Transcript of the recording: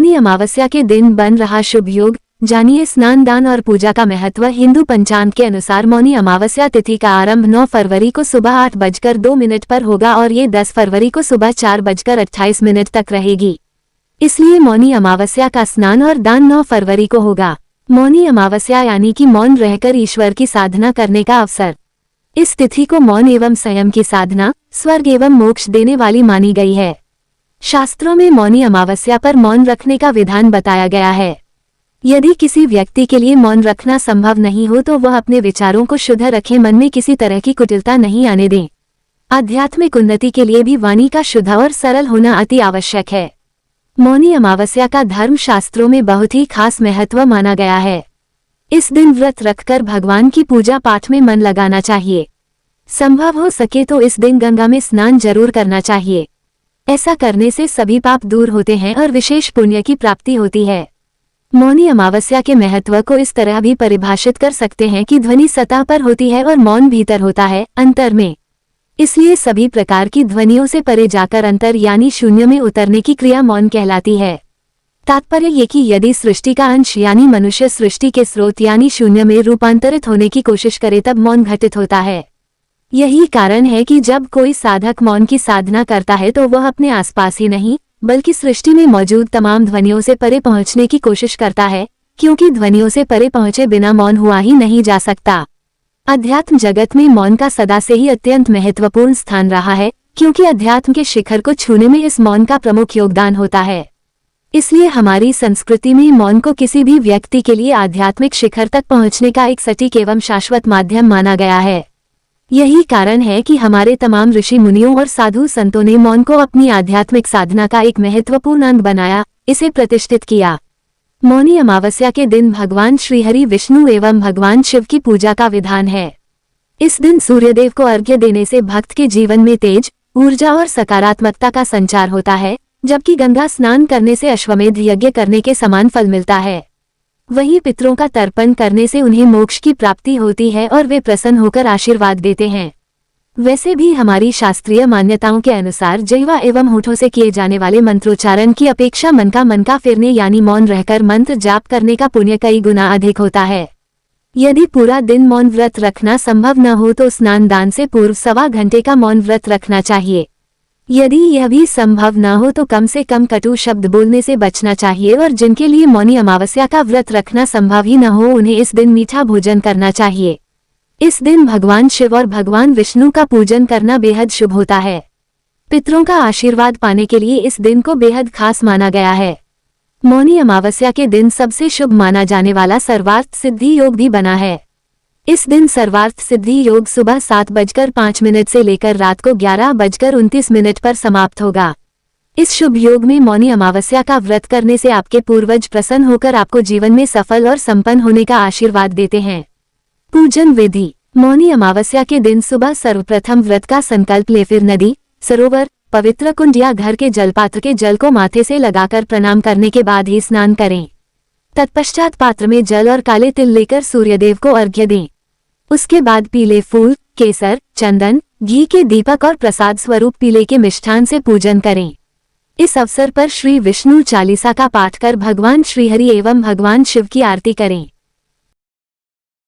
मौनी अमावस्या के दिन बन रहा शुभ योग, जानिए स्नान दान और पूजा का महत्व। हिंदू पंचांग के अनुसार मौनी अमावस्या तिथि का आरंभ 9 फरवरी को सुबह 8:02 पर होगा और ये 10 फरवरी को सुबह 4:28 तक रहेगी। इसलिए मौनी अमावस्या का स्नान और दान 9 फरवरी को होगा। मौनी अमावस्या यानी कि मौन रहकर ईश्वर की साधना करने का अवसर। इस तिथि को मौन एवं संयम की साधना, स्वर्ग एवं मोक्ष देने वाली मानी गई है। शास्त्रों में मौनी अमावस्या पर मौन रखने का विधान बताया गया है। यदि किसी व्यक्ति के लिए मौन रखना संभव नहीं हो तो वह अपने विचारों को शुद्ध रखें, मन में किसी तरह की कुटिलता नहीं आने दें। आध्यात्मिक उन्नति के लिए भी वाणी का शुद्ध और सरल होना अति आवश्यक है। मौनी अमावस्या का धर्म शास्त्रों में बहुत ही खास महत्व माना गया है। इस दिन व्रत रखकर भगवान की पूजा पाठ में मन लगाना चाहिए। संभव हो सके तो इस दिन गंगा में स्नान जरूर करना चाहिए। ऐसा करने से सभी पाप दूर होते हैं और विशेष पुण्य की प्राप्ति होती है। मौनी अमावस्या के महत्व को इस तरह भी परिभाषित कर सकते हैं कि ध्वनि सतह पर होती है और मौन भीतर होता है, अंतर में। इसलिए सभी प्रकार की ध्वनियों से परे जाकर अंतर यानी शून्य में उतरने की क्रिया मौन कहलाती है। तात्पर्य ये कि यदि सृष्टि का अंश यानी मनुष्य सृष्टि के स्रोत यानी शून्य में रूपांतरित होने की कोशिश करे तब मौन घटित होता है। यही कारण है कि जब कोई साधक मौन की साधना करता है तो वह अपने आसपास ही नहीं बल्कि सृष्टि में मौजूद तमाम ध्वनियों से परे पहुंचने की कोशिश करता है, क्योंकि ध्वनियों से परे पहुंचे बिना मौन हुआ ही नहीं जा सकता। अध्यात्म जगत में मौन का सदा से ही अत्यंत महत्वपूर्ण स्थान रहा है, क्योंकि अध्यात्म के शिखर को छूने में इस मौन का प्रमुख योगदान होता है। इसलिए हमारी संस्कृति में मौन को किसी भी व्यक्ति के लिए आध्यात्मिक शिखर तक पहुंचने का एक सटीक एवं शाश्वत माध्यम माना गया है। यही कारण है कि हमारे तमाम ऋषि मुनियों और साधु संतों ने मौन को अपनी आध्यात्मिक साधना का एक महत्वपूर्ण अंग बनाया, इसे प्रतिष्ठित किया। मौनी अमावस्या के दिन भगवान श्रीहरि विष्णु एवं भगवान शिव की पूजा का विधान है। इस दिन सूर्यदेव को अर्घ्य देने से भक्त के जीवन में तेज, ऊर्जा और सकारात्मकता का संचार होता है, जबकि गंगा स्नान करने से अश्वमेध यज्ञ करने के समान फल मिलता है। वहीं पितरों का तर्पण करने से उन्हें मोक्ष की प्राप्ति होती है और वे प्रसन्न होकर आशीर्वाद देते हैं। वैसे भी हमारी शास्त्रीय मान्यताओं के अनुसार जिह्वा एवं होठों से किए जाने वाले मंत्रोच्चारण की अपेक्षा मन का फिरने यानी मौन रहकर मंत्र जाप करने का पुण्य कई गुना अधिक होता है। यदि पूरा दिन मौन व्रत रखना संभव न हो तो स्नान दान से पूर्व 1.25 घंटे का मौन व्रत रखना चाहिए। यदि यह भी संभव न हो तो कम से कम कटु शब्द बोलने से बचना चाहिए और जिनके लिए मौनी अमावस्या का व्रत रखना संभव ही न हो उन्हें इस दिन मीठा भोजन करना चाहिए। इस दिन भगवान शिव और भगवान विष्णु का पूजन करना बेहद शुभ होता है। पितरों का आशीर्वाद पाने के लिए इस दिन को बेहद खास माना गया है। मौनी अमावस्या के दिन सबसे शुभ माना जाने वाला सर्वार्थ सिद्धि योग भी बना है। इस दिन सर्वार्थ सिद्धि योग सुबह 7:05 से लेकर रात को 11:29 पर समाप्त होगा। इस शुभ योग में मौनी अमावस्या का व्रत करने से आपके पूर्वज प्रसन्न होकर आपको जीवन में सफल और संपन्न होने का आशीर्वाद देते हैं। पूजन विधि। मौनी अमावस्या के दिन सुबह सर्वप्रथम व्रत का संकल्प ले, फिर नदी, सरोवर, पवित्र कुंड या घर के जलपात्र के जल को माथे से लगाकर प्रणाम करने के बाद ही स्नान करें। तत्पश्चात पात्र में जल और काले तिल लेकर सूर्यदेव को अर्घ्य दें। उसके बाद पीले फूल, केसर, चंदन, घी के दीपक और प्रसाद स्वरूप पीले के मिष्ठान से पूजन करें। इस अवसर पर श्री विष्णु चालीसा का पाठ कर भगवान श्रीहरि एवं भगवान शिव की आरती करें।